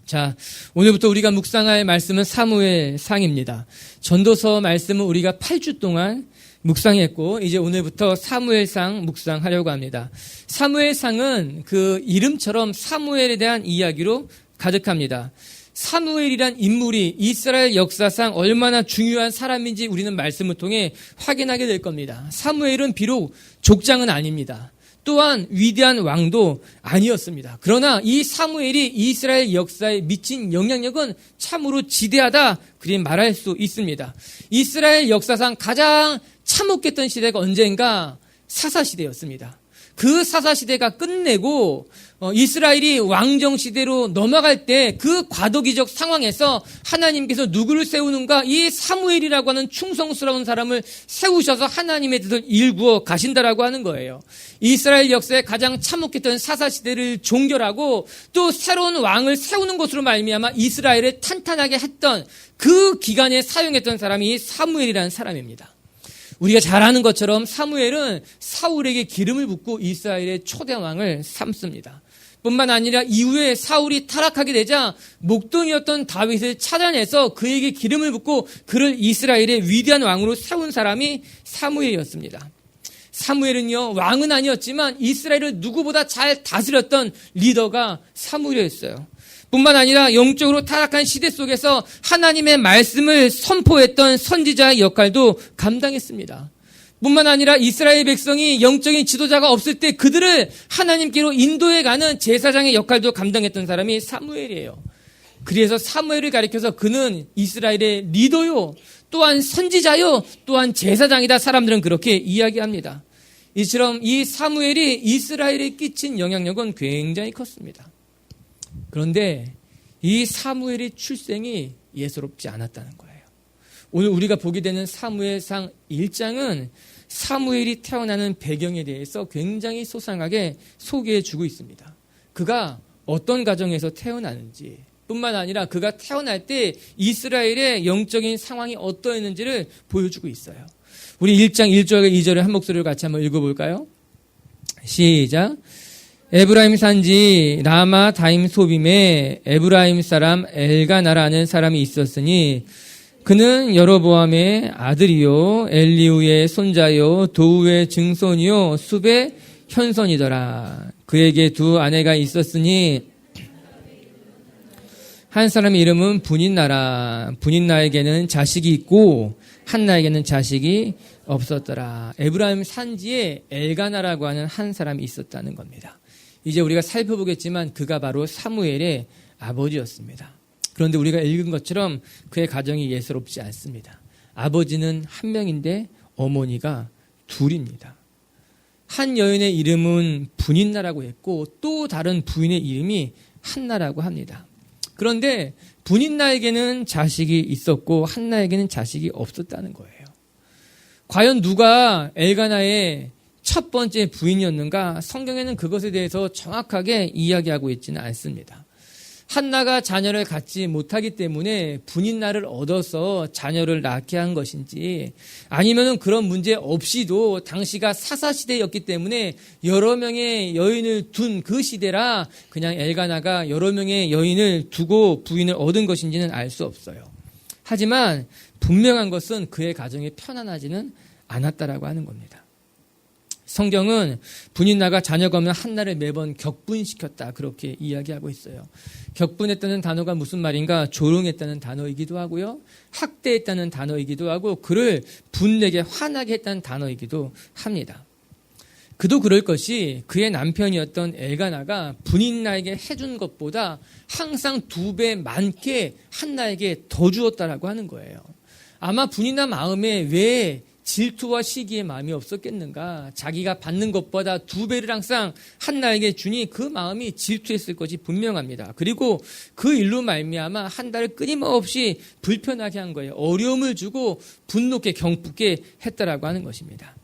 자, 오늘부터 우리가 묵상할 말씀은 사무엘상입니다. 전도서 말씀은 우리가 8주 동안 묵상했고 이제 오늘부터 사무엘상 묵상하려고 합니다. 사무엘상은 그 이름처럼 사무엘에 대한 이야기로 가득합니다. 사무엘이란 인물이 이스라엘 역사상 얼마나 중요한 사람인지 우리는 말씀을 통해 확인하게 될 겁니다. 사무엘은 비록 족장은 아닙니다. 또한 위대한 왕도 아니었습니다. 그러나 이 사무엘이 이스라엘 역사에 미친 영향력은 참으로 지대하다 그리 말할 수 있습니다. 이스라엘 역사상 가장 참혹했던 시대가 언젠가 사사시대였습니다. 그 사사시대가 끝내고 이스라엘이 왕정시대로 넘어갈 때 그 과도기적 상황에서 하나님께서 누구를 세우는가? 이 사무엘이라고 하는 충성스러운 사람을 세우셔서 하나님의 뜻을 일구어 가신다라고 하는 거예요. 이스라엘 역사에 가장 참혹했던 사사시대를 종결하고 또 새로운 왕을 세우는 것으로 말미암아 이스라엘을 탄탄하게 했던 그 기간에 사용했던 사람이 이 사무엘이라는 사람입니다. 우리가 잘 아는 것처럼 사무엘은 사울에게 기름을 붓고 이스라엘의 초대왕을 삼습니다. 뿐만 아니라 이후에 사울이 타락하게 되자 목동이었던 다윗을 찾아내서 그에게 기름을 붓고 그를 이스라엘의 위대한 왕으로 세운 사람이 사무엘이었습니다. 사무엘은요, 왕은 아니었지만 이스라엘을 누구보다 잘 다스렸던 리더가 사무엘이었어요. 뿐만 아니라 영적으로 타락한 시대 속에서 하나님의 말씀을 선포했던 선지자의 역할도 감당했습니다. 뿐만 아니라 이스라엘 백성이 영적인 지도자가 없을 때 그들을 하나님께로 인도해가는 제사장의 역할도 감당했던 사람이 사무엘이에요. 그래서 사무엘을 가리켜서 그는 이스라엘의 리더요, 또한 선지자요, 또한 제사장이다. 사람들은 그렇게 이야기합니다. 이처럼 이 사무엘이 이스라엘에 끼친 영향력은 굉장히 컸습니다. 그런데 이 사무엘의 출생이 예사롭지 않았다는 거예요. 오늘 우리가 보게 되는 사무엘상 1장은 사무엘이 태어나는 배경에 대해서 굉장히 소상하게 소개해주고 있습니다. 그가 어떤 가정에서 태어나는지 뿐만 아니라 그가 태어날 때 이스라엘의 영적인 상황이 어떠했는지를 보여주고 있어요. 우리 1장 1절과 2절을 한 목소리로 같이 한번 읽어볼까요? 시작. 에브라임 산지 라마 다임 소빔에 에브라임 사람 엘가나라는 사람이 있었으니 그는 여로보암의 아들이요 엘리우의 손자요 도우의 증손이요 숲의 현손이더라. 그에게 두 아내가 있었으니 한 사람의 이름은 분인나라. 분인나에게는 자식이 있고 한나에게는 자식이 없었더라. 에브라임 산지에 엘가나라고 하는 한 사람이 있었다는 겁니다. 이제 우리가 살펴보겠지만 그가 바로 사무엘의 아버지였습니다. 그런데 우리가 읽은 것처럼 그의 가정이 예사롭지 않습니다. 아버지는 한 명인데 어머니가 둘입니다. 한 여인의 이름은 분인나라고 했고 또 다른 부인의 이름이 한나라고 합니다. 그런데 분인나에게는 자식이 있었고 한나에게는 자식이 없었다는 거예요. 과연 누가 엘가나의 첫 번째 부인이었는가? 성경에는 그것에 대해서 정확하게 이야기하고 있지는 않습니다. 한나가 자녀를 갖지 못하기 때문에 분인나를 얻어서 자녀를 낳게 한 것인지 아니면은 그런 문제 없이도 당시가 사사시대였기 때문에 여러 명의 여인을 둔 그 시대라 그냥 엘가나가 여러 명의 여인을 두고 부인을 얻은 것인지는 알 수 없어요. 하지만 분명한 것은 그의 가정이 편안하지는 않았다라고 하는 겁니다. 성경은 분인나가 자녀가 없는 한나를 매번 격분시켰다 그렇게 이야기하고 있어요. 격분했다는 단어가 무슨 말인가? 조롱했다는 단어이기도 하고요. 학대했다는 단어이기도 하고 그를 분내게 화나게 했다는 단어이기도 합니다. 그도 그럴 것이 그의 남편이었던 엘가나가 분인나에게 해준 것보다 항상 2배 많게 한나에게 더 주었다라고 하는 거예요. 아마 분인나 마음에 왜 질투와 시기의 마음이 없었겠는가? 자기가 받는 것보다 2배를 항상 한나에게 주니 그 마음이 질투했을 것이 분명합니다. 그리고 그 일로 말미암아 한나를 끊임없이 불편하게 한 거예요. 어려움을 주고 분노케 경쁘게 했다라고 하는 것입니다.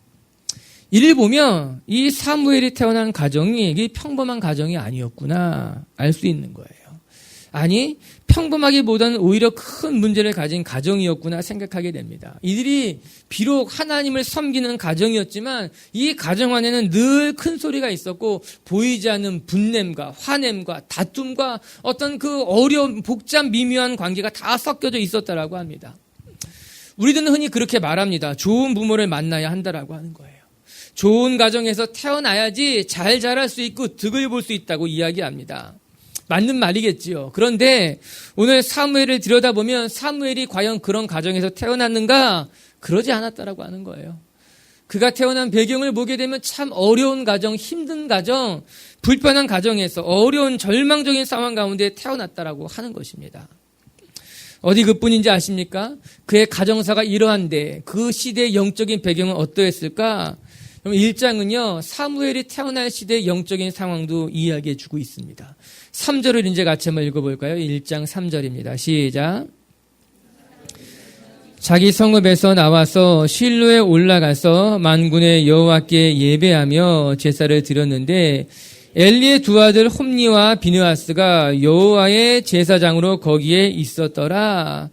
이를 보면 이 사무엘이 태어난 가정이 이게 평범한 가정이 아니었구나 알 수 있는 거예요. 아니 평범하기보다는 오히려 큰 문제를 가진 가정이었구나 생각하게 됩니다. 이들이 비록 하나님을 섬기는 가정이었지만 이 가정 안에는 늘 큰 소리가 있었고 보이지 않는 분냄과 화냄과 다툼과 어떤 그 어려운 복잡 미묘한 관계가 다 섞여져 있었다라고 합니다. 우리들은 흔히 그렇게 말합니다. 좋은 부모를 만나야 한다라고 하는 거예요. 좋은 가정에서 태어나야지 잘 자랄 수 있고 득을 볼 수 있다고 이야기합니다. 맞는 말이겠지요. 그런데 오늘 사무엘을 들여다보면 사무엘이 과연 그런 가정에서 태어났는가? 그러지 않았다라고 하는 거예요. 그가 태어난 배경을 보게 되면 참 어려운 가정, 힘든 가정, 불편한 가정에서 어려운 절망적인 상황 가운데 태어났다라고 하는 것입니다. 어디 그뿐인지 아십니까? 그의 가정사가 이러한데 그 시대의 영적인 배경은 어떠했을까? 그럼 1장은요, 사무엘이 태어날 시대의 영적인 상황도 이야기해 주고 있습니다. 3절을 이제 같이 한번 읽어볼까요? 1장 3절입니다. 시작. 자기 성읍에서 나와서 실로에 올라가서 만군의 여호와께 예배하며 제사를 드렸는데 엘리의 두 아들 홈니와 비느하스가 여호와의 제사장으로 거기에 있었더라.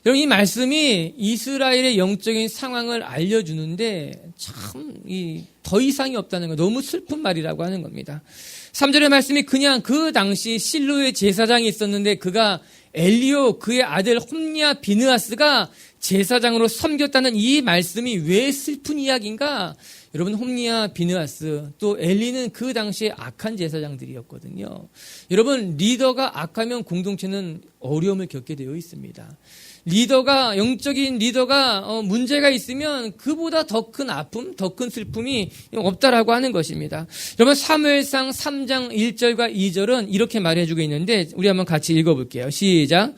여러분, 이 말씀이 이스라엘의 영적인 상황을 알려주는데 참 더 이상이 없다는 거, 너무 슬픈 말이라고 하는 겁니다. 3절의 말씀이 그냥 그 당시 실로의 제사장이 있었는데 그가 엘리오 그의 아들 홈니와 비느하스가 제사장으로 섬겼다는 이 말씀이 왜 슬픈 이야기인가? 여러분, 홈니와 비느하스 또 엘리는 그 당시에 악한 제사장들이었거든요. 여러분, 리더가 악하면 공동체는 어려움을 겪게 되어 있습니다. 영적인 리더가 문제가 있으면 그보다 더 큰 아픔, 더 큰 슬픔이 없다라고 하는 것입니다. 여러분, 사무엘상 3장 1절과 2절은 이렇게 말해주고 있는데 우리 한번 같이 읽어볼게요. 시작.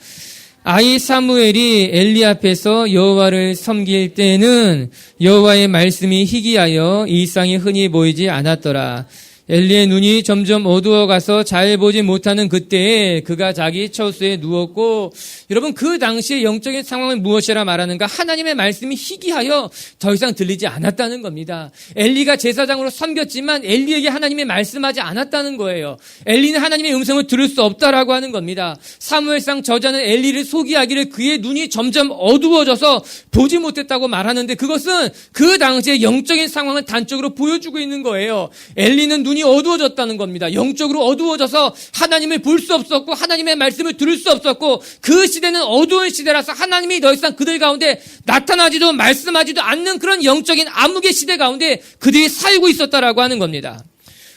아이 사무엘이 엘리 앞에서 여호와를 섬길 때는 여호와의 말씀이 희귀하여 일상이 흔히 보이지 않았더라. 엘리의 눈이 점점 어두워가서 잘 보지 못하는 그때에 그가 자기 처수에 누웠고, 여러분, 그 당시의 영적인 상황을 무엇이라 말하는가? 하나님의 말씀이 희귀하여 더 이상 들리지 않았다는 겁니다. 엘리가 제사장으로 섬겼지만 엘리에게 하나님이 말씀하지 않았다는 거예요. 엘리는 하나님의 음성을 들을 수 없다라고 하는 겁니다. 사무엘상 저자는 엘리를 소개하기를 그의 눈이 점점 어두워져서 보지 못했다고 말하는데 그것은 그 당시의 영적인 상황을 단적으로 보여주고 있는 거예요. 엘리는 눈이 어두워졌다는 겁니다. 영적으로 어두워져서 하나님을 볼 수 없었고 하나님의 말씀을 들을 수 없었고 그 시대는 어두운 시대라서 하나님이 더 이상 그들 가운데 나타나지도 말씀하지도 않는 그런 영적인 암흑의 시대 가운데 그들이 살고 있었다라고 하는 겁니다.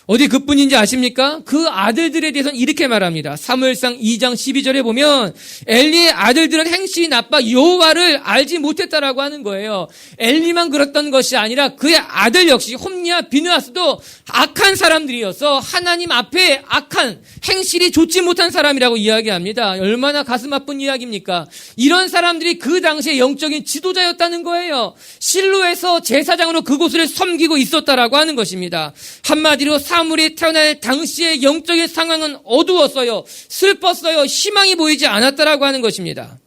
어디 그뿐인지 아십니까? 그 아들들에 대해서는 이렇게 말합니다. 사무엘상 2장 12절에 보면 엘리의 아들들은 행실이 나빠 여호와를 알지 못했다라고 하는 거예요. 엘리만 그랬던 것이 아니라 그의 아들 역시 홈니와 비느하스도 악한 사람들이어서 하나님 앞에 악한 행실이 좋지 못한 사람이라고 이야기합니다. 얼마나 가슴 아픈 이야기입니까? 이런 사람들이 그 당시에 영적인 지도자였다는 거예요. 실로에서 제사장으로 그곳을 섬기고 있었다라고 하는 것입니다. 한마디로 사무엘이 태어날 당시의 영적인 상황은 어두웠어요. 슬펐어요. 희망이 보이지 않았다라고 하는 것입니다.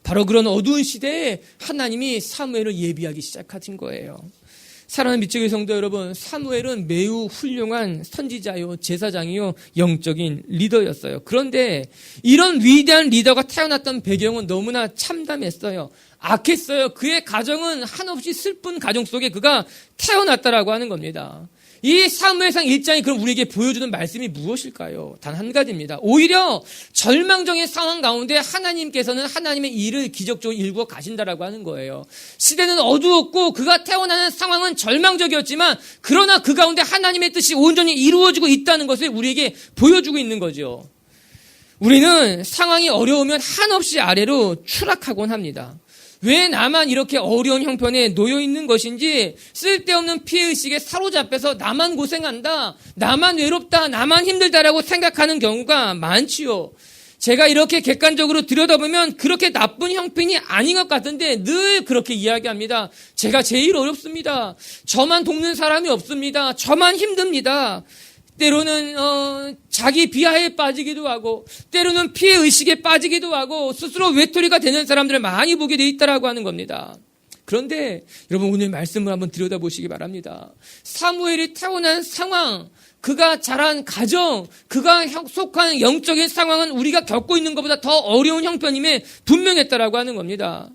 바로 그런 어두운 시대에 하나님이 사무엘을 예비하기 시작하신 거예요. 사랑하는 미치교회 성도 여러분, 사무엘은 매우 훌륭한 선지자요, 제사장이요, 영적인 리더였어요. 그런데 이런 위대한 리더가 태어났던 배경은 너무나 참담했어요. 악했어요. 그의 가정은 한없이 슬픈 가정 속에 그가 태어났다라고 하는 겁니다. 이 사무엘상 1장이 그럼 우리에게 보여주는 말씀이 무엇일까요? 단 한 가지입니다. 오히려 절망적인 상황 가운데 하나님께서는 하나님의 일을 기적적으로 일구어 가신다라고 하는 거예요. 시대는 어두웠고 그가 태어나는 상황은 절망적이었지만 그러나 그 가운데 하나님의 뜻이 온전히 이루어지고 있다는 것을 우리에게 보여주고 있는 거죠. 우리는 상황이 어려우면 한없이 아래로 추락하곤 합니다. 왜 나만 이렇게 어려운 형편에 놓여 있는 것인지 쓸데없는 피해의식에 사로잡혀서 나만 고생한다, 나만 외롭다, 나만 힘들다라고 생각하는 경우가 많지요. 제가 이렇게 객관적으로 들여다보면 그렇게 나쁜 형편이 아닌 것 같은데 늘 그렇게 이야기합니다. 제가 제일 어렵습니다. 저만 돕는 사람이 없습니다. 저만 힘듭니다. 때로는 자기 비하에 빠지기도 하고 때로는 피해의식에 빠지기도 하고 스스로 외톨이가 되는 사람들을 많이 보게 돼 있다라고 하는 겁니다. 그런데 여러분 오늘 말씀을 한번 들여다보시기 바랍니다. 사무엘이 태어난 상황, 그가 자란 가정, 그가 속한 영적인 상황은 우리가 겪고 있는 것보다 더 어려운 형편임에 분명했다라고 하는 겁니다.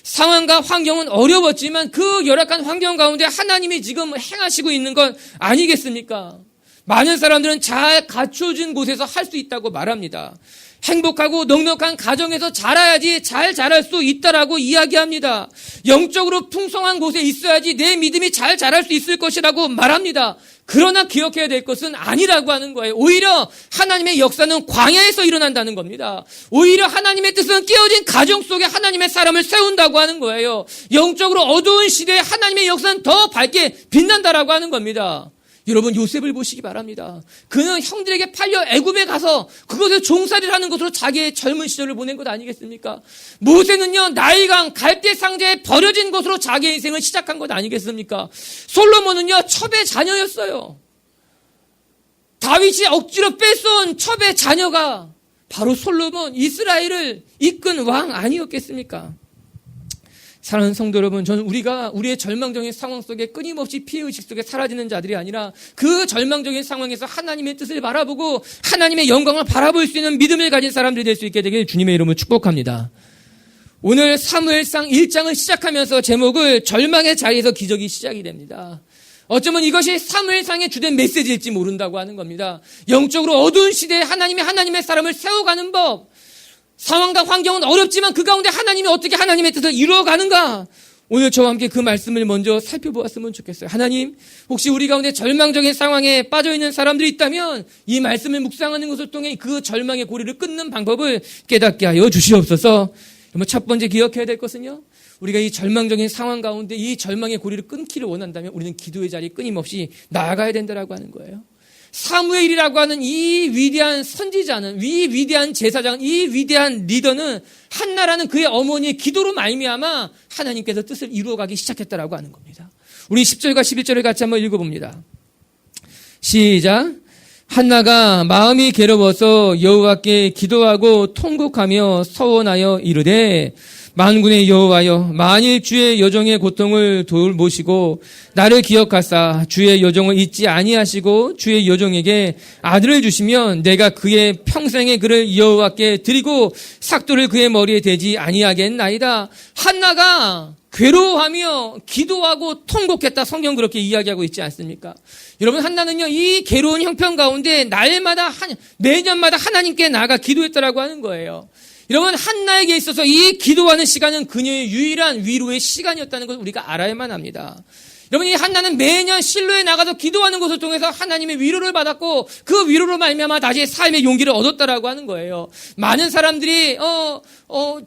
상황과 환경은 어려웠지만 그 열악한 환경 가운데 하나님이 지금 행하시고 있는 건 아니겠습니까? 많은 사람들은 잘 갖춰진 곳에서 할 수 있다고 말합니다. 행복하고 넉넉한 가정에서 자라야지 잘 자랄 수 있다라고 이야기합니다. 영적으로 풍성한 곳에 있어야지 내 믿음이 잘 자랄 수 있을 것이라고 말합니다. 그러나 기억해야 될 것은 아니라고 하는 거예요. 오히려 하나님의 역사는 광야에서 일어난다는 겁니다. 오히려 하나님의 뜻은 깨어진 가정 속에 하나님의 사람을 세운다고 하는 거예요. 영적으로 어두운 시대에 하나님의 역사는 더 밝게 빛난다라고 하는 겁니다. 여러분 요셉을 보시기 바랍니다. 그는 형들에게 팔려 애굽에 가서 그것을 종살이를 하는 것으로 자기의 젊은 시절을 보낸 것 아니겠습니까? 모세는요 나일강 갈대 상자에 버려진 것으로 자기의 인생을 시작한 것 아니겠습니까? 솔로몬은요 첩의 자녀였어요. 다윗이 억지로 뺏어온 첩의 자녀가 바로 솔로몬, 이스라엘을 이끈 왕 아니었겠습니까? 사랑하는 성도 여러분, 저는 우리가 우리의 절망적인 상황 속에 끊임없이 피해의식 속에 사라지는 자들이 아니라 그 절망적인 상황에서 하나님의 뜻을 바라보고 하나님의 영광을 바라볼 수 있는 믿음을 가진 사람들이 될 수 있게 되길 주님의 이름으로 축복합니다. 오늘 사무엘상 1장을 시작하면서 제목을 절망의 자리에서 기적이 시작이 됩니다. 어쩌면 이것이 사무엘상의 주된 메시지일지 모른다고 하는 겁니다. 영적으로 어두운 시대에 하나님의 사람을 세워가는 법, 상황과 환경은 어렵지만 그 가운데 하나님이 어떻게 하나님의 뜻을 이루어가는가? 오늘 저와 함께 그 말씀을 먼저 살펴보았으면 좋겠어요. 하나님, 혹시 우리 가운데 절망적인 상황에 빠져있는 사람들이 있다면 이 말씀을 묵상하는 것을 통해 그 절망의 고리를 끊는 방법을 깨닫게 하여 주시옵소서. 첫 번째 기억해야 될 것은요, 우리가 이 절망적인 상황 가운데 이 절망의 고리를 끊기를 원한다면 우리는 기도의 자리에 끊임없이 나아가야 된다라고 하는 거예요. 사무엘이라고 하는 이 위대한 선지자는, 이 위대한 제사장은, 이 위대한 리더는 한나라는 그의 어머니의 기도로 말미암아 하나님께서 뜻을 이루어가기 시작했다라고 하는 겁니다. 우리 10절과 11절을 같이 한번 읽어봅니다. 시작. 한나가 마음이 괴로워서 여호와께 기도하고 통곡하며 서원하여 이르되 만군의 여호와여, 만일 주의 여종의 고통을 돌보시고 나를 기억하사 주의 여종을 잊지 아니하시고 주의 여종에게 아들을 주시면 내가 그의 평생의 그를 여호와께 드리고 삭도를 그의 머리에 대지 아니하겠나이다. 한나가 괴로워하며 기도하고 통곡했다. 성경 그렇게 이야기하고 있지 않습니까? 여러분, 한나는요 이 괴로운 형편 가운데 날마다 매년마다 하나님께 나아가 기도했다라고 하는 거예요. 여러분, 한나에게 있어서 이 기도하는 시간은 그녀의 유일한 위로의 시간이었다는 것을 우리가 알아야만 합니다. 여러분, 이 한나는 매년 실로에 나가서 기도하는 것을 통해서 하나님의 위로를 받았고 그 위로로 말미암아 다시 삶의 용기를 얻었다라고 하는 거예요. 많은 사람들이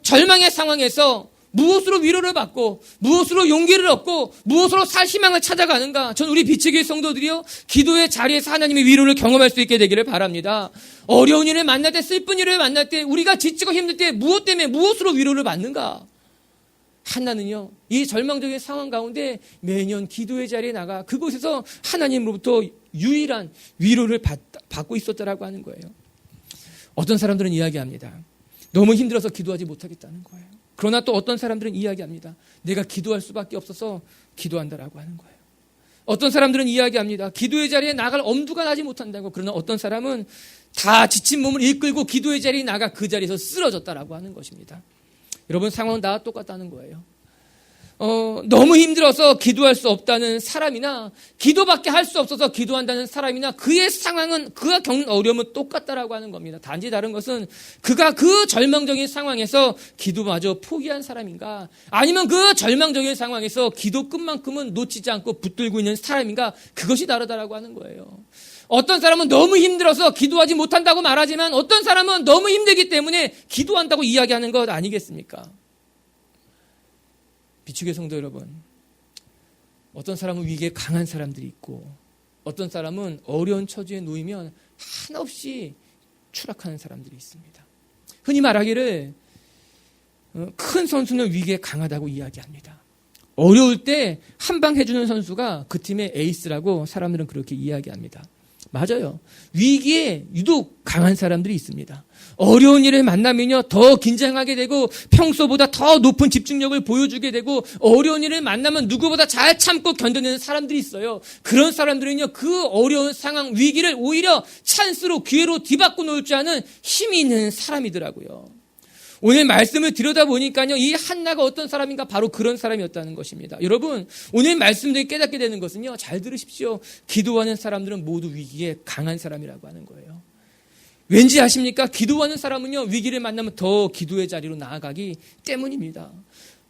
절망의 상황에서 무엇으로 위로를 받고 무엇으로 용기를 얻고 무엇으로 살 희망을 찾아가는가? 전 우리 비치교회 성도들이요 기도의 자리에서 하나님의 위로를 경험할 수 있게 되기를 바랍니다. 어려운 일을 만날 때, 슬픈 일을 만날 때, 우리가 지치고 힘들 때 무엇 때문에 무엇으로 위로를 받는가? 한나는요 이 절망적인 상황 가운데 매년 기도의 자리에 나가 그곳에서 하나님으로부터 유일한 위로를 받고 있었다라고 하는 거예요. 어떤 사람들은 이야기합니다. 너무 힘들어서 기도하지 못하겠다는 거예요. 그러나 또 어떤 사람들은 이야기합니다. 내가 기도할 수밖에 없어서 기도한다라고 하는 거예요. 어떤 사람들은 이야기합니다. 기도의 자리에 나갈 엄두가 나지 못한다고. 그러나 어떤 사람은 다 지친 몸을 이끌고 기도의 자리에 나가 그 자리에서 쓰러졌다라고 하는 것입니다. 여러분, 상황은 다 똑같다는 거예요. 너무 힘들어서 기도할 수 없다는 사람이나 기도밖에 할 수 없어서 기도한다는 사람이나 그의 상황은, 그가 겪는 어려움은 똑같다라고 하는 겁니다. 단지 다른 것은 그가 그 절망적인 상황에서 기도마저 포기한 사람인가, 아니면 그 절망적인 상황에서 기도 끝만큼은 놓치지 않고 붙들고 있는 사람인가, 그것이 다르다라고 하는 거예요. 어떤 사람은 너무 힘들어서 기도하지 못한다고 말하지만 어떤 사람은 너무 힘들기 때문에 기도한다고 이야기하는 것 아니겠습니까? 비추교 성도 여러분, 어떤 사람은 위기에 강한 사람들이 있고 어떤 사람은 어려운 처지에 놓이면 한없이 추락하는 사람들이 있습니다. 흔히 말하기를 큰 선수는 위기에 강하다고 이야기합니다. 어려울 때 한 방 해주는 선수가 그 팀의 에이스라고 사람들은 그렇게 이야기합니다. 맞아요. 위기에 유독 강한 사람들이 있습니다. 어려운 일을 만나면요, 더 긴장하게 되고 평소보다 더 높은 집중력을 보여주게 되고 어려운 일을 만나면 누구보다 잘 참고 견뎌내는 사람들이 있어요. 그런 사람들은요, 그 어려운 상황, 위기를 오히려 찬스로, 기회로 뒤바꿔 놓을 줄 아는 힘이 있는 사람이더라고요. 오늘 말씀을 들여다보니까요, 이 한나가 어떤 사람인가? 바로 그런 사람이었다는 것입니다. 여러분, 오늘 말씀을 깨닫게 되는 것은요, 잘 들으십시오. 기도하는 사람들은 모두 위기에 강한 사람이라고 하는 거예요. 왠지 아십니까? 기도하는 사람은요, 위기를 만나면 더 기도의 자리로 나아가기 때문입니다.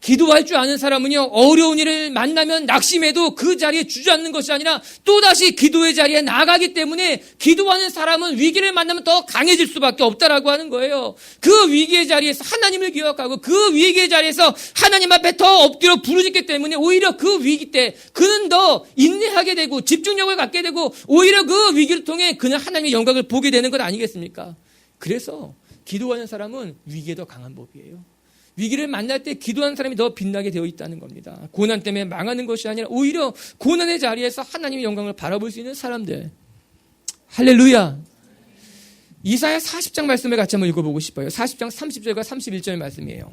기도할 줄 아는 사람은요, 어려운 일을 만나면 낙심해도 그 자리에 주저앉는 것이 아니라 또다시 기도의 자리에 나아가기 때문에 기도하는 사람은 위기를 만나면 더 강해질 수밖에 없다라고 하는 거예요. 그 위기의 자리에서 하나님을 기억하고 그 위기의 자리에서 하나님 앞에 더 엎드려 부르짖기 때문에 오히려 그 위기 때 그는 더 인내하게 되고 집중력을 갖게 되고 오히려 그 위기를 통해 그는 하나님의 영광을 보게 되는 것 아니겠습니까? 그래서 기도하는 사람은 위기에 더 강한 법이에요. 위기를 만날 때 기도하는 사람이 더 빛나게 되어 있다는 겁니다. 고난 때문에 망하는 것이 아니라 오히려 고난의 자리에서 하나님의 영광을 바라볼 수 있는 사람들. 할렐루야. 이사야 40장 말씀을 같이 한번 읽어보고 싶어요. 40장 30절과 31절 말씀이에요.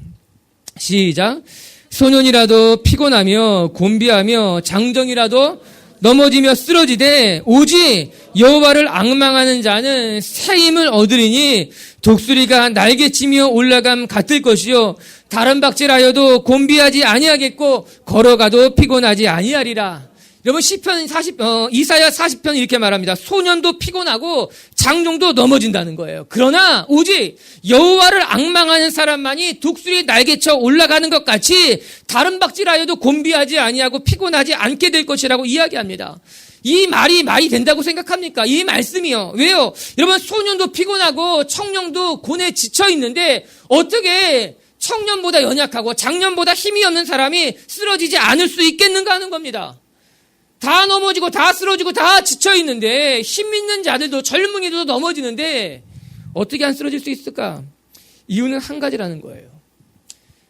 시작. 소년이라도 피곤하며 곤비하며 장정이라도 넘어지며 쓰러지되 오직 여호와를 앙망하는 자는 새 힘을 얻으리니 독수리가 날개치며 올라감 같을 것이요 다른 박질하여도 곤비하지 아니하겠고 걸어가도 피곤하지 아니하리라. 여러분 이사야 40편 이렇게 말합니다. 소년도 피곤하고 장정도 넘어진다는 거예요. 그러나 오직 여호와를 앙망하는 사람만이 독수리 날개쳐 올라가는 것 같이 다른 박질하여도 곤비하지 아니하고 피곤하지 않게 될 것이라고 이야기합니다. 이 말이 된다고 생각합니까? 이 말씀이요. 왜요? 여러분, 소년도 피곤하고 청년도 곤에 지쳐 있는데 어떻게 청년보다 연약하고 장년보다 힘이 없는 사람이 쓰러지지 않을 수 있겠는가 하는 겁니다. 다 넘어지고 다 쓰러지고 다 지쳐 있는데 힘 있는 자들도 젊은이도 넘어지는데 어떻게 안 쓰러질 수 있을까? 이유는 한 가지라는 거예요.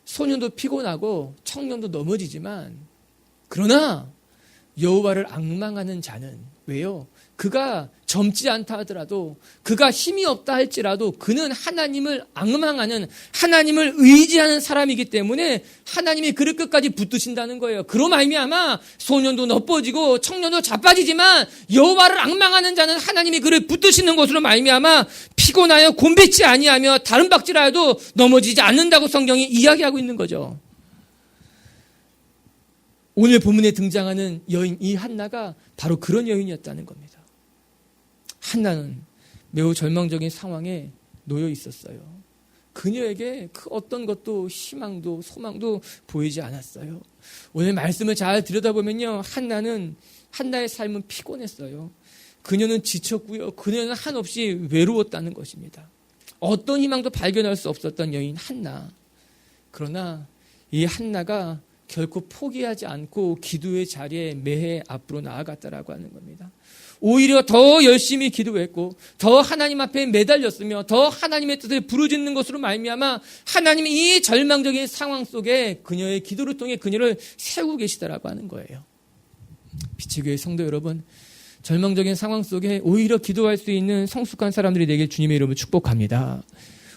소년도 피곤하고 청년도 넘어지지만 그러나 여호와를 앙망하는 자는 왜요? 그가 젊지 않다 하더라도 그가 힘이 없다 할지라도 그는 하나님을 앙망하는 하나님을 의지하는 사람이기 때문에 하나님이 그를 끝까지 붙드신다는 거예요. 그로 말미암아 소년도 너뻐지고 청년도 자빠지지만 여호와를 앙망하는 자는 하나님이 그를 붙드시는 것으로 말미암아 피곤하여 곤비치 아니하며 다른 박질하여도 넘어지지 않는다고 성경이 이야기하고 있는 거죠. 오늘 본문에 등장하는 여인 이 한나가 바로 그런 여인이었다는 겁니다. 한나는 매우 절망적인 상황에 놓여 있었어요. 그녀에게 그 어떤 것도 희망도 소망도 보이지 않았어요. 오늘 말씀을 잘 들여다보면요, 한나의 삶은 피곤했어요. 그녀는 지쳤고요. 그녀는 한없이 외로웠다는 것입니다. 어떤 희망도 발견할 수 없었던 여인 한나. 그러나 이 한나가 결코 포기하지 않고 기도의 자리에 매해 앞으로 나아갔다라고 하는 겁니다. 오히려 더 열심히 기도했고 더 하나님 앞에 매달렸으며 더 하나님의 뜻을 부르짖는 것으로 말미암아 하나님이 이 절망적인 상황 속에 그녀의 기도를 통해 그녀를 세우고 계시다라고 하는 거예요. 빛의 교회 성도 여러분, 절망적인 상황 속에 오히려 기도할 수 있는 성숙한 사람들이 되길 주님의 이름으로 축복합니다.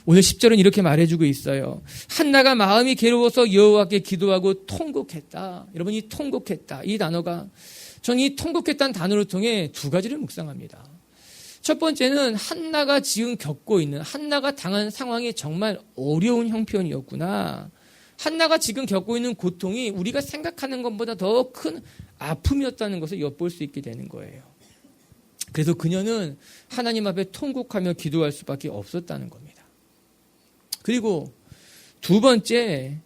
오늘 10절은 이렇게 말해주고 있어요. 한나가 마음이 괴로워서 여호와께 기도하고 통곡했다. 여러분, 이 통곡했다, 이 단어가 저는 이 통곡했다는 단어를 통해 두 가지를 묵상합니다. 첫 번째는 한나가 지금 겪고 있는, 한나가 당한 상황이 정말 어려운 형편이었구나. 한나가 지금 겪고 있는 고통이 우리가 생각하는 것보다 더 큰 아픔이었다는 것을 엿볼 수 있게 되는 거예요. 그래서 그녀는 하나님 앞에 통곡하며 기도할 수밖에 없었다는 겁니다. 그리고 두 번째,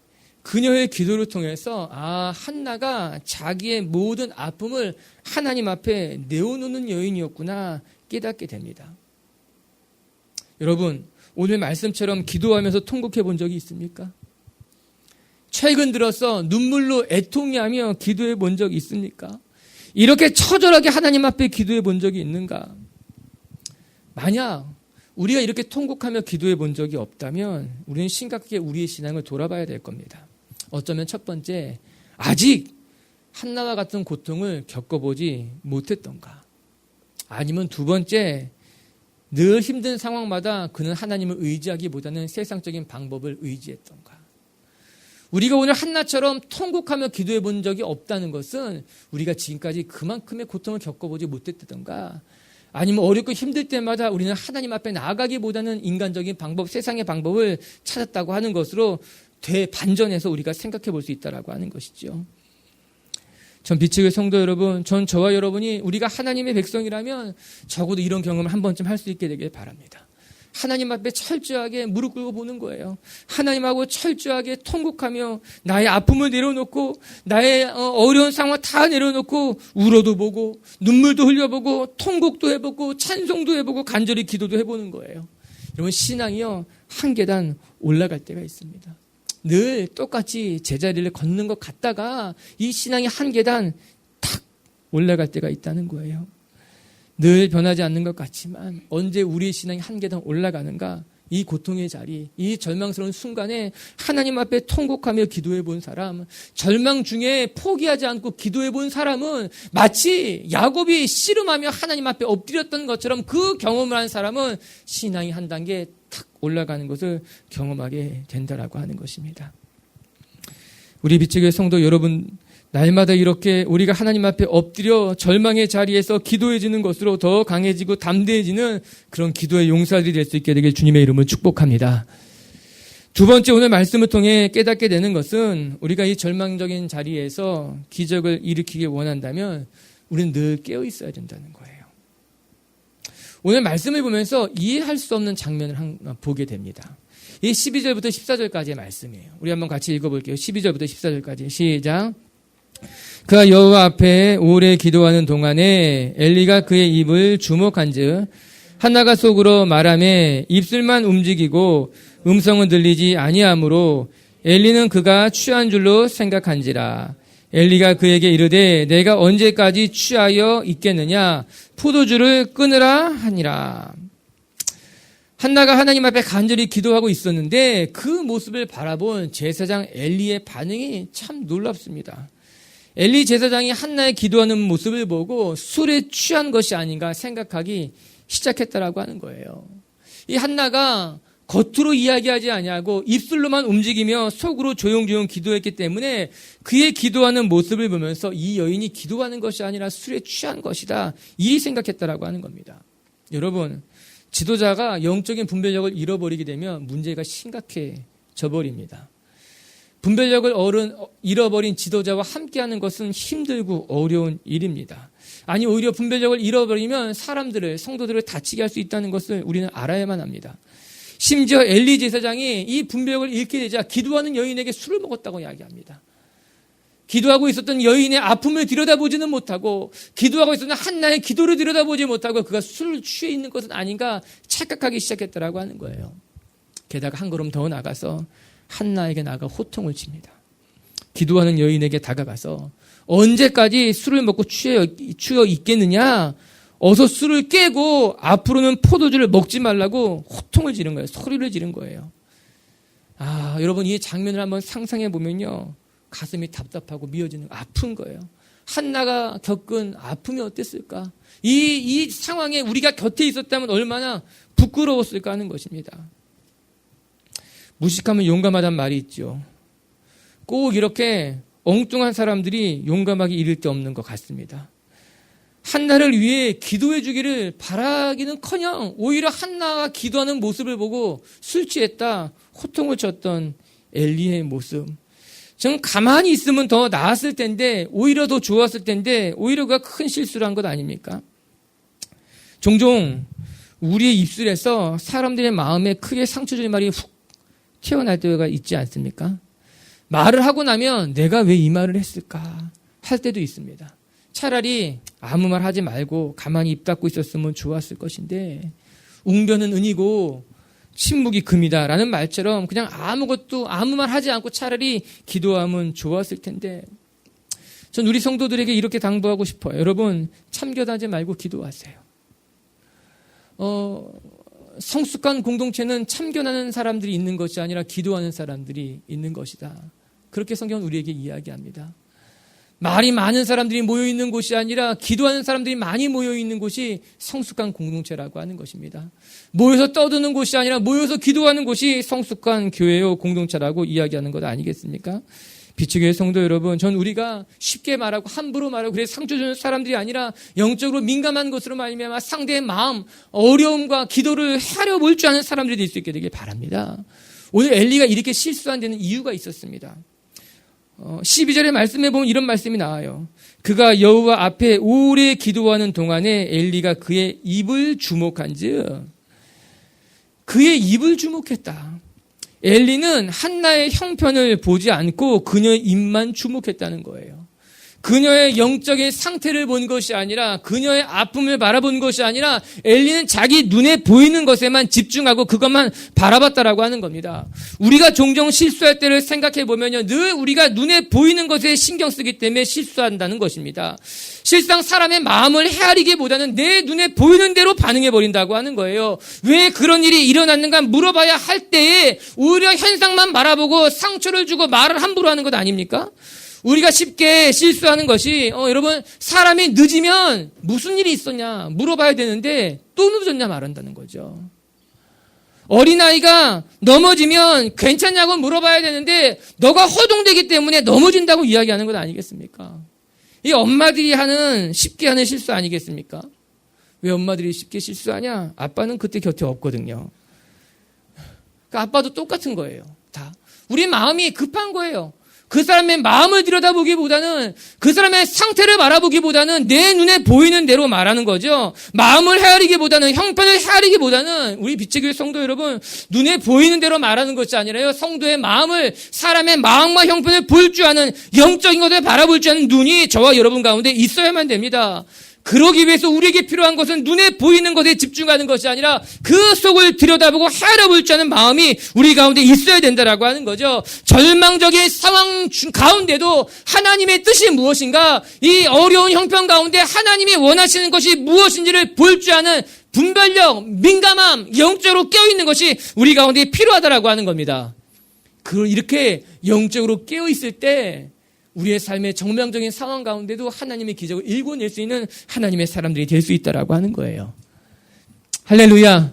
그녀의 기도를 통해서 한나가 자기의 모든 아픔을 하나님 앞에 내어놓는 여인이었구나 깨닫게 됩니다. 여러분, 오늘 말씀처럼 기도하면서 통곡해 본 적이 있습니까? 최근 들어서 눈물로 애통해하며 기도해 본 적이 있습니까? 이렇게 처절하게 하나님 앞에 기도해 본 적이 있는가? 만약 우리가 이렇게 통곡하며 기도해 본 적이 없다면 우리는 심각하게 우리의 신앙을 돌아봐야 될 겁니다. 어쩌면 첫 번째, 아직 한나와 같은 고통을 겪어보지 못했던가? 아니면 두 번째, 늘 힘든 상황마다 그는 하나님을 의지하기보다는 세상적인 방법을 의지했던가. 우리가 오늘 한나처럼 통곡하며 기도해 본 적이 없다는 것은 우리가 지금까지 그만큼의 고통을 겪어보지 못했다던가, 아니면 어렵고 힘들 때마다 우리는 하나님 앞에 나아가기보다는 인간적인 방법, 세상의 방법을 찾았다고 하는 것으로 대반전해서 우리가 생각해 볼 수 있다고 하는 것이죠. 전 빛의 성도 여러분, 전 저와 여러분이 우리가 하나님의 백성이라면 적어도 이런 경험을 한 번쯤 할 수 있게 되길 바랍니다. 하나님 앞에 철저하게 무릎 꿇고 보는 거예요. 하나님하고 철저하게 통곡하며 나의 아픔을 내려놓고 나의 어려운 상황 다 내려놓고 울어도 보고 눈물도 흘려보고 통곡도 해보고 찬송도 해보고 간절히 기도도 해보는 거예요. 여러분, 신앙이요, 한 계단 올라갈 때가 있습니다. 늘 똑같이 제자리를 걷는 것 같다가 이 신앙이 한 계단 탁 올라갈 때가 있다는 거예요. 늘 변하지 않는 것 같지만 언제 우리의 신앙이 한 계단 올라가는가, 이 고통의 자리, 이 절망스러운 순간에 하나님 앞에 통곡하며 기도해 본 사람, 절망 중에 포기하지 않고 기도해 본 사람은 마치 야곱이 씨름하며 하나님 앞에 엎드렸던 것처럼 그 경험을 한 사람은 신앙이 한 단계 탁 올라가는 것을 경험하게 된다라고 하는 것입니다. 우리 빛의 교회 성도 여러분, 날마다 이렇게 우리가 하나님 앞에 엎드려 절망의 자리에서 기도해지는 것으로 더 강해지고 담대해지는 그런 기도의 용사들이 될 수 있게 되길 주님의 이름으로 축복합니다. 두 번째, 오늘 말씀을 통해 깨닫게 되는 것은 우리가 이 절망적인 자리에서 기적을 일으키기 원한다면 우리는 늘 깨어 있어야 된다는 거예요. 오늘 말씀을 보면서 이해할 수 없는 장면을 보게 됩니다. 이 12절부터 14절까지의 말씀이에요. 우리 한번 같이 읽어볼게요. 12절부터 14절까지 시작. 그가 여호와 앞에 오래 기도하는 동안에 엘리가 그의 입을 주목한즉 한나가 속으로 말하며 입술만 움직이고 음성은 들리지 아니하므로 엘리는 그가 취한 줄로 생각한지라. 엘리가 그에게 이르되 내가 언제까지 취하여 있겠느냐, 포도주를 끊으라 하니라. 한나가 하나님 앞에 간절히 기도하고 있었는데 그 모습을 바라본 제사장 엘리의 반응이 참 놀랍습니다. 엘리 제사장이 한나의 기도하는 모습을 보고 술에 취한 것이 아닌가 생각하기 시작했다라고 하는 거예요. 이 한나가 겉으로 이야기하지 아니하고 입술로만 움직이며 속으로 조용조용 기도했기 때문에 그의 기도하는 모습을 보면서 이 여인이 기도하는 것이 아니라 술에 취한 것이다, 이 생각했다라고 하는 겁니다. 여러분, 지도자가 영적인 분별력을 잃어버리게 되면 문제가 심각해져 버립니다. 분별력을 잃어버린 지도자와 함께하는 것은 힘들고 어려운 일입니다. 아니, 오히려 분별력을 잃어버리면 사람들을, 성도들을 다치게 할 수 있다는 것을 우리는 알아야만 합니다. 심지어 엘리 제사장이 이 분별력을 잃게 되자 기도하는 여인에게 술을 먹었다고 이야기합니다. 기도하고 있었던 여인의 아픔을 들여다보지는 못하고, 기도하고 있었던 한나의 기도를 들여다보지 못하고 그가 술을 취해 있는 것은 아닌가 착각하기 시작했다라고 하는 거예요. 게다가 한 걸음 더 나가서 한나에게 나가 호통을 칩니다. 기도하는 여인에게 다가가서 언제까지 술을 먹고 취해 있겠느냐, 어서 술을 깨고 앞으로는 포도주를 먹지 말라고 호통을 지른 거예요. 소리를 지른 거예요. 아, 여러분, 이 장면을 한번 상상해 보면요, 가슴이 답답하고 미어지는, 아픈 거예요. 한나가 겪은 아픔이 어땠을까? 이 상황에 우리가 곁에 있었다면 얼마나 부끄러웠을까 하는 것입니다. 무식하면 용감하단 말이 있죠. 꼭 이렇게 엉뚱한 사람들이 용감하게 이를 데 없는 것 같습니다. 한나를 위해 기도해 주기를 바라기는커녕 오히려 한나가 기도하는 모습을 보고 술 취했다 호통을 쳤던 엘리의 모습, 좀 가만히 있으면 더 나았을 텐데, 오히려 더 좋았을 텐데 오히려 그가 큰 실수를 한 것 아닙니까? 종종 우리의 입술에서 사람들의 마음에 크게 상처 줄 말이 훅 튀어날 때가 있지 않습니까? 말을 하고 나면 내가 왜 이 말을 했을까 할 때도 있습니다. 차라리 아무 말 하지 말고 가만히 입 닫고 있었으면 좋았을 것인데, 웅변은 은이고 침묵이 금이다라는 말처럼 그냥 아무 말 하지 않고 차라리 기도하면 좋았을 텐데, 전 우리 성도들에게 이렇게 당부하고 싶어요. 여러분, 참견하지 말고 기도하세요. 성숙한 공동체는 참견하는 사람들이 있는 것이 아니라 기도하는 사람들이 있는 것이다. 그렇게 성경은 우리에게 이야기합니다. 말이 많은 사람들이 모여있는 곳이 아니라 기도하는 사람들이 많이 모여있는 곳이 성숙한 공동체라고 하는 것입니다. 모여서 떠드는 곳이 아니라 모여서 기도하는 곳이 성숙한 교회요 공동체라고 이야기하는 것 아니겠습니까? 비추교회 성도 여러분, 전 우리가 쉽게 말하고 함부로 말하고 그래서 상처 주는 사람들이 아니라 영적으로 민감한 것으로 말미암아 상대의 마음, 어려움과 기도를 헤아려 볼 줄 아는 사람들이 될 수 있게 되길 바랍니다. 오늘 엘리가 이렇게 실수한 데는 이유가 있었습니다. 12절의 말씀에 보면 이런 말씀이 나와요. 그가 여호와 앞에 오래 기도하는 동안에 엘리가 그의 입을 주목한즉, 그의 입을 주목했다. 엘리는 한나의 형편을 보지 않고 그녀의 입만 주목했다는 거예요. 그녀의 영적인 상태를 본 것이 아니라, 그녀의 아픔을 바라본 것이 아니라 엘리는 자기 눈에 보이는 것에만 집중하고 그것만 바라봤다라고 하는 겁니다. 우리가 종종 실수할 때를 생각해 보면요, 늘 우리가 눈에 보이는 것에 신경 쓰기 때문에 실수한다는 것입니다. 실상 사람의 마음을 헤아리기보다는 내 눈에 보이는 대로 반응해 버린다고 하는 거예요. 왜 그런 일이 일어났는가 물어봐야 할 때에 오히려 현상만 바라보고 상처를 주고 말을 함부로 하는 것 아닙니까? 우리가 쉽게 실수하는 것이 여러분, 사람이 늦으면 무슨 일이 있었냐 물어봐야 되는데 또 늦었냐 말한다는 거죠. 어린아이가 넘어지면 괜찮냐고 물어봐야 되는데 너가 허둥대기 때문에 넘어진다고 이야기하는 것 아니겠습니까? 이 엄마들이 쉽게 하는 실수 아니겠습니까? 왜 엄마들이 쉽게 실수하냐? 아빠는 그때 곁에 없거든요. 그러니까 아빠도 똑같은 거예요. 다. 우리 마음이 급한 거예요. 그 사람의 마음을 들여다보기보다는, 그 사람의 상태를 바라보기보다는 내 눈에 보이는 대로 말하는 거죠. 마음을 헤아리기보다는, 형편을 헤아리기보다는, 우리 빛의 교회 성도 여러분, 눈에 보이는 대로 말하는 것이 아니라요, 성도의 마음을, 사람의 마음과 형편을 볼 줄 아는, 영적인 것을 바라볼 줄 아는 눈이 저와 여러분 가운데 있어야만 됩니다. 그러기 위해서 우리에게 필요한 것은 눈에 보이는 것에 집중하는 것이 아니라 그 속을 들여다보고 헤아려볼 줄 아는 마음이 우리 가운데 있어야 된다라고 하는 거죠. 절망적인 상황 가운데도 하나님의 뜻이 무엇인가, 이 어려운 형편 가운데 하나님이 원하시는 것이 무엇인지를 볼 줄 아는 분별력, 민감함, 영적으로 깨어있는 것이 우리 가운데 필요하다라고 하는 겁니다. 이렇게 영적으로 깨어있을 때 우리의 삶의 정명적인 상황 가운데도 하나님의 기적을 일궈낼 수 있는 하나님의 사람들이 될 수 있다라고 하는 거예요. 할렐루야.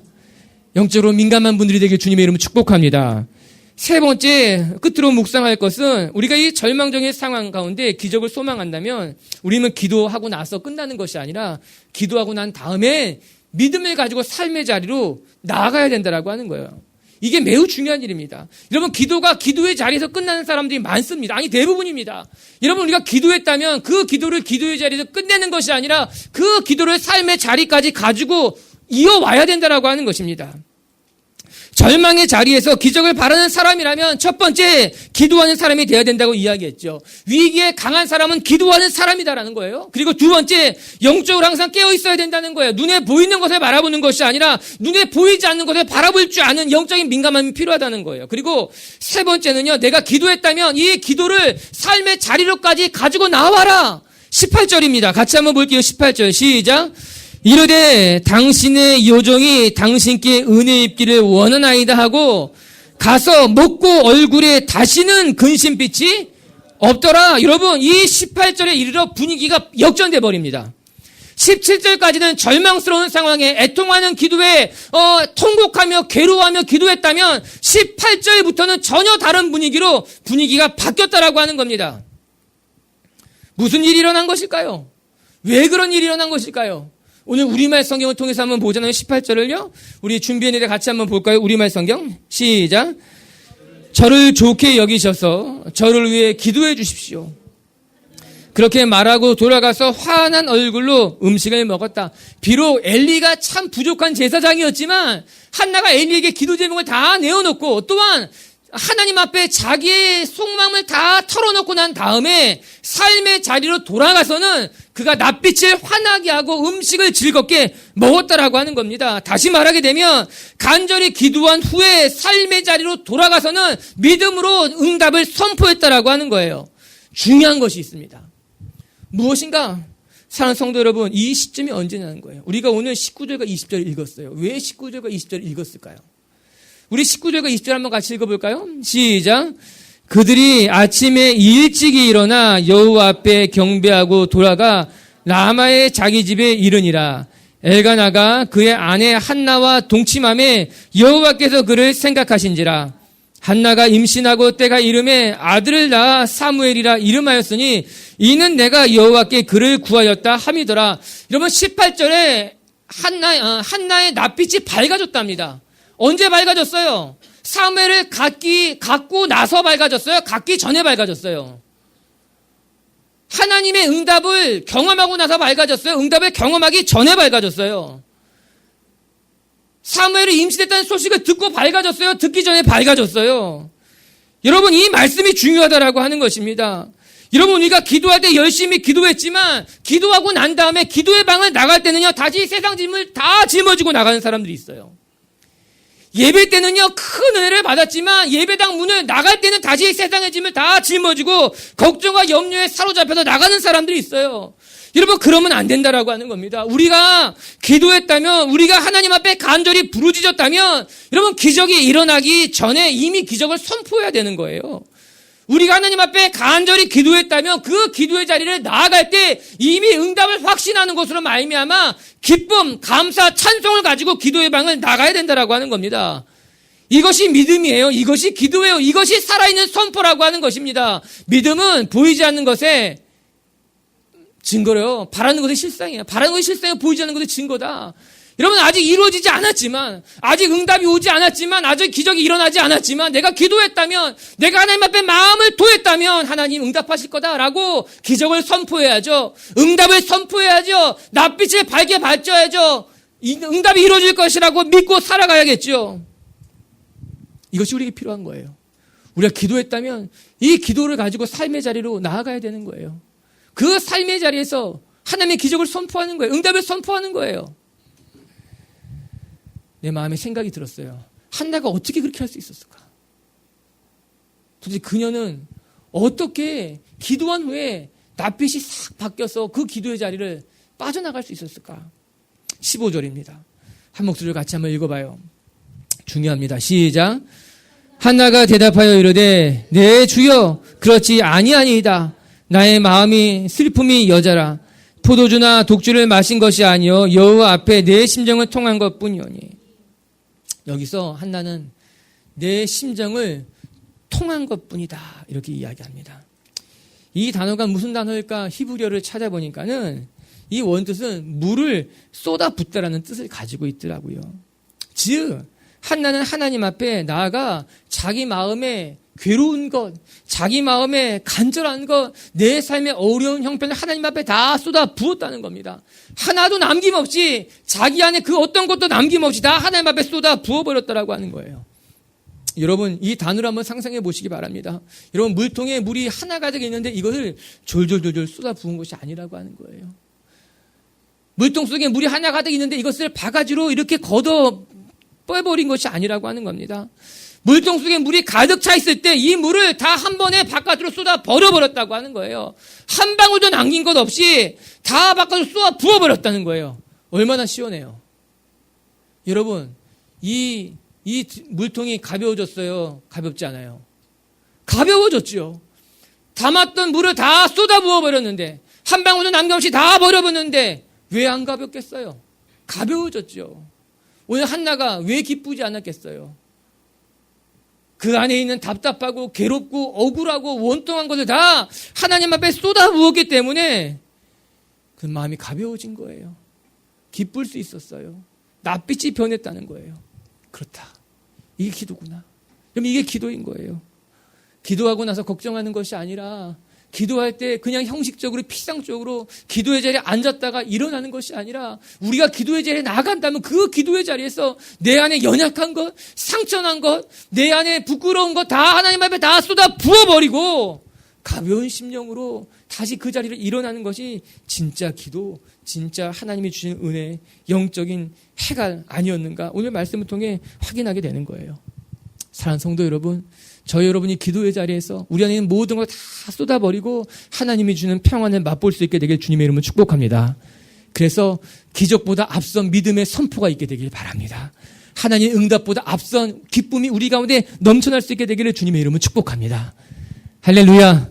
영적으로 민감한 분들이 되길 주님의 이름으로 축복합니다. 세 번째, 끝으로 묵상할 것은, 우리가 이 절망적인 상황 가운데 기적을 소망한다면 우리는 기도하고 나서 끝나는 것이 아니라 기도하고 난 다음에 믿음을 가지고 삶의 자리로 나아가야 된다라고 하는 거예요. 이게 매우 중요한 일입니다. 여러분, 기도가 기도의 자리에서 끝나는 사람들이 많습니다. 아니, 대부분입니다. 여러분, 우리가 기도했다면 그 기도를 기도의 자리에서 끝내는 것이 아니라 그 기도를 삶의 자리까지 가지고 이어와야 된다라고 하는 것입니다. 절망의 자리에서 기적을 바라는 사람이라면 첫 번째, 기도하는 사람이 되어야 된다고 이야기했죠. 위기에 강한 사람은 기도하는 사람이다라는 거예요. 그리고 두 번째, 영적으로 항상 깨어 있어야 된다는 거예요. 눈에 보이는 것을 바라보는 것이 아니라 눈에 보이지 않는 것을 바라볼 줄 아는 영적인 민감함이 필요하다는 거예요. 그리고 세 번째는요, 내가 기도했다면 이 기도를 삶의 자리로까지 가지고 나와라. 18절입니다. 같이 한번 볼게요. 18절 시작. 이르되 당신의 요정이 당신께 은혜 입기를 원하나이다 하고 가서 먹고 얼굴에 다시는 근심빛이 없더라. 여러분, 이 18절에 이르러 분위기가 역전돼 버립니다. 17절까지는 절망스러운 상황에 애통하는 기도에 통곡하며 괴로워하며 기도했다면 18절부터는 전혀 다른 분위기로 분위기가 바뀌었다라고 하는 겁니다. 무슨 일이 일어난 것일까요? 왜 그런 일이 일어난 것일까요? 오늘 우리말 성경을 통해서 한번 보잖아요. 18절을요. 우리 준비했는데 같이 한번 볼까요? 우리말 성경 시작. 저를 좋게 여기셔서 저를 위해 기도해 주십시오. 그렇게 말하고 돌아가서 환한 얼굴로 음식을 먹었다. 비록 엘리가 참 부족한 제사장이었지만 한나가 엘리에게 기도 제목을 다 내어놓고 또한 하나님 앞에 자기의 속마음을 다 털어놓고 난 다음에 삶의 자리로 돌아가서는 그가 낯빛을 환하게 하고 음식을 즐겁게 먹었다라고 하는 겁니다. 다시 말하게 되면 간절히 기도한 후에 삶의 자리로 돌아가서는 믿음으로 응답을 선포했다라고 하는 거예요. 중요한 것이 있습니다. 무엇인가? 사랑하는 성도 여러분, 이 시점이 언제냐는 거예요. 우리가 오늘 19절과 20절 읽었어요. 왜 19절과 20절 읽었을까요? 우리 19절과 20절 한번 같이 읽어볼까요? 시작. 그들이 아침에 일찍이 일어나 여호와 앞에 경배하고 돌아가 라마의 자기 집에 이르니라. 엘가나가 그의 아내 한나와 동침함에 여호와께서 그를 생각하신지라. 한나가 임신하고 때가 이름에 아들을 낳아 사무엘이라 이름하였으니 이는 내가 여호와께 그를 구하였다 함이더라. 여러분 18절에 한나의 낯빛이 밝아졌답니다. 언제 밝아졌어요? 사무엘을 갖고 나서 밝아졌어요? 갖기 전에 밝아졌어요? 하나님의 응답을 경험하고 나서 밝아졌어요? 응답을 경험하기 전에 밝아졌어요? 사무엘이 임신했다는 소식을 듣고 밝아졌어요? 듣기 전에 밝아졌어요? 여러분, 이 말씀이 중요하다라고 하는 것입니다. 여러분, 우리가 기도할 때 열심히 기도했지만 기도하고 난 다음에 기도의 방을 나갈 때는요, 다시 세상 짐을 다 짊어지고 나가는 사람들이 있어요. 예배 때는요, 큰 은혜를 받았지만 예배당 문을 나갈 때는 다시 세상의 짐을 다 짊어지고 걱정과 염려에 사로잡혀서 나가는 사람들이 있어요. 여러분, 그러면 안 된다라고 하는 겁니다. 우리가 기도했다면, 우리가 하나님 앞에 간절히 부르짖었다면, 여러분, 기적이 일어나기 전에 이미 기적을 선포해야 되는 거예요. 우리가 하나님 앞에 간절히 기도했다면 그 기도의 자리를 나아갈 때 이미 응답을 확신하는 것으로 말미암아 기쁨, 감사, 찬송을 가지고 기도의 방을 나가야 된다라고 하는 겁니다. 이것이 믿음이에요. 이것이 기도예요. 이것이 살아있는 선포라고 하는 것입니다. 믿음은 보이지 않는 것에 증거래요. 바라는 것이 실상이에요. 바라는 것이 실상이에요. 보이지 않는 것이 증거다. 여러분, 아직 이루어지지 않았지만, 아직 응답이 오지 않았지만, 아직 기적이 일어나지 않았지만, 내가 기도했다면, 내가 하나님 앞에 마음을 토했다면 하나님 응답하실 거다라고 기적을 선포해야죠. 응답을 선포해야죠. 낯빛을 밝게 밝혀야죠. 응답이 이루어질 것이라고 믿고 살아가야겠죠. 이것이 우리에게 필요한 거예요. 우리가 기도했다면 이 기도를 가지고 삶의 자리로 나아가야 되는 거예요. 그 삶의 자리에서 하나님의 기적을 선포하는 거예요. 응답을 선포하는 거예요. 내 마음에 생각이 들었어요. 한나가 어떻게 그렇게 할 수 있었을까? 도대체 그녀는 어떻게 기도한 후에 낯빛이 싹 바뀌어서 그 기도의 자리를 빠져나갈 수 있었을까? 15절입니다. 한 목소리를 같이 한번 읽어봐요. 중요합니다. 시작. 한나가 대답하여 이르되 네 주여 그렇지 아니이다. 나의 마음이 슬픔이 여자라. 포도주나 독주를 마신 것이 아니요 여호와 앞에 내 심정을 통한 것뿐이오니. 여기서 한나는 내 심정을 통한 것뿐이다 이렇게 이야기합니다. 이 단어가 무슨 단어일까 히브리어를 찾아보니까는 이 원뜻은 물을 쏟아붓다라는 뜻을 가지고 있더라고요. 즉 한나는 하나님 앞에 나아가 자기 마음에 괴로운 것, 자기 마음에 간절한 것, 내 삶의 어려운 형편을 하나님 앞에 다 쏟아 부었다는 겁니다. 하나도 남김없이 자기 안에 그 어떤 것도 남김없이 다 하나님 앞에 쏟아 부어버렸다라고 하는 거예요. 여러분 이 단어를 한번 상상해 보시기 바랍니다. 여러분 물통에 물이 하나 가득 있는데 이것을 졸졸졸졸 쏟아 부은 것이 아니라고 하는 거예요. 물통 속에 물이 하나 가득 있는데 이것을 바가지로 이렇게 걷어 빼버린 것이 아니라고 하는 겁니다. 물통 속에 물이 가득 차 있을 때 이 물을 다 한 번에 바깥으로 쏟아 버려버렸다고 하는 거예요. 한 방울도 남긴 것 없이 다 바깥으로 쏟아 부어버렸다는 거예요. 얼마나 시원해요. 여러분 이 물통이 가벼워졌어요? 가볍지 않아요? 가벼워졌죠. 담았던 물을 다 쏟아 부어버렸는데 한 방울도 남김없이 다 버려버렸는데 왜 안 가볍겠어요? 가벼워졌죠. 오늘 한나가 왜 기쁘지 않았겠어요? 그 안에 있는 답답하고 괴롭고 억울하고 원통한 것을 다 하나님 앞에 쏟아부었기 때문에 그 마음이 가벼워진 거예요. 기쁠 수 있었어요. 낯빛이 변했다는 거예요. 그렇다. 이게 기도구나. 그럼 이게 기도인 거예요. 기도하고 나서 걱정하는 것이 아니라 기도할 때 그냥 형식적으로 피상적으로 기도의 자리에 앉았다가 일어나는 것이 아니라 우리가 기도의 자리에 나간다면 그 기도의 자리에서 내 안에 연약한 것, 상처난 것, 내 안에 부끄러운 것 다 하나님 앞에 다 쏟아 부어버리고 가벼운 심령으로 다시 그 자리를 일어나는 것이 진짜 기도, 진짜 하나님이 주신 은혜, 영적인 해가 아니었는가 오늘 말씀을 통해 확인하게 되는 거예요. 사랑하는 성도 여러분, 저희 여러분이 기도의 자리에서 우리 안에 있는 모든 걸 다 쏟아버리고 하나님이 주는 평안을 맛볼 수 있게 되길 주님의 이름으로 축복합니다. 그래서 기적보다 앞선 믿음의 선포가 있게 되길 바랍니다. 하나님의 응답보다 앞선 기쁨이 우리 가운데 넘쳐날 수 있게 되기를 주님의 이름으로 축복합니다. 할렐루야.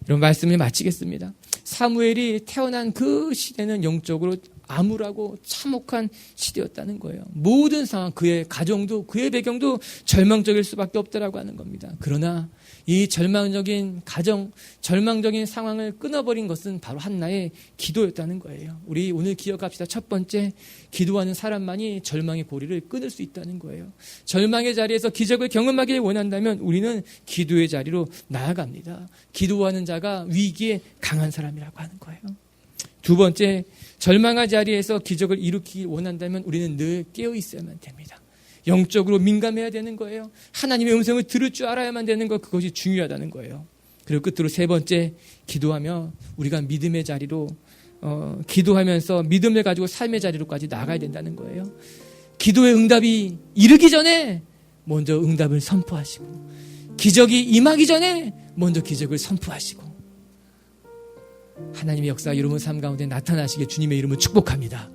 이런 말씀을 마치겠습니다. 사무엘이 태어난 그 시대는 영적으로 암울하고 참혹한 시대였다는 거예요. 모든 상황, 그의 가정도 그의 배경도 절망적일 수밖에 없다라고 하는 겁니다. 그러나 이 절망적인 가정, 절망적인 상황을 끊어버린 것은 바로 한나의 기도였다는 거예요. 우리 오늘 기억합시다. 첫 번째, 기도하는 사람만이 절망의 고리를 끊을 수 있다는 거예요. 절망의 자리에서 기적을 경험하길 원한다면 우리는 기도의 자리로 나아갑니다. 기도하는 자가 위기에 강한 사람이라고 하는 거예요. 두 번째, 절망의 자리에서 기적을 이루기 원한다면 우리는 늘 깨어 있어야만 됩니다. 영적으로 민감해야 되는 거예요. 하나님의 음성을 들을 줄 알아야만 되는 것, 그것이 중요하다는 거예요. 그리고 끝으로 세 번째, 기도하며 우리가 믿음의 자리로 기도하면서 믿음을 가지고 삶의 자리로까지 나가야 된다는 거예요. 기도의 응답이 이르기 전에 먼저 응답을 선포하시고, 기적이 임하기 전에 먼저 기적을 선포하시고, 하나님의 역사가 여러분 삶 가운데 나타나시게 주님의 이름으로 축복합니다.